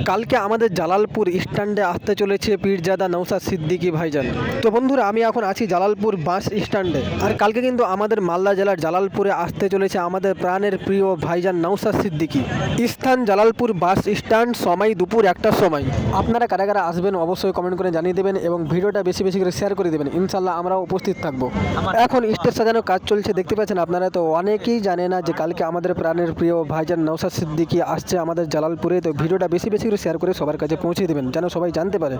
কালকে আমাদের জালালপুর স্ট্যান্ডে আসতে চলেছে পীরজাদা নওশাদ সিদ্দিকী ভাইজান। তো বন্ধুরা, আমি এখন আছি জালালপুর বাস স্ট্যান্ডে। আর কালকে কিন্তু আমাদের মালদা জেলার জালালপুরে আসতে চলেছে আমাদের প্রাণের প্রিয় ভাইজান নওশাদ সিদ্দিকী। স্থান জালালপুর বাস স্ট্যান্ড, সময় দুপুর 1টার সময়। আপনারা কারা কারা আসবেন অবশ্যই কমেন্ট করে জানিয়ে দেবেন এবং ভিডিওটা বেশি বেশি করে শেয়ার করে দেবেন। ইনশাল্লাহ আমরাও উপস্থিত থাকবো। এখন স্টেজ সাজানোর কাজ চলছে, দেখতে পাচ্ছেন আপনারা। তো অনেকেই জানে না যে কালকে আমাদের প্রাণের প্রিয় ভাইজান নওশাদ সিদ্দিকী আসছে আমাদের জালালপুরে। তো ভিডিওটা বেশি বেশি করে শেয়ার করে সবার কাছে পৌঁছে দেবেন যেন সবাই জানতে পারে।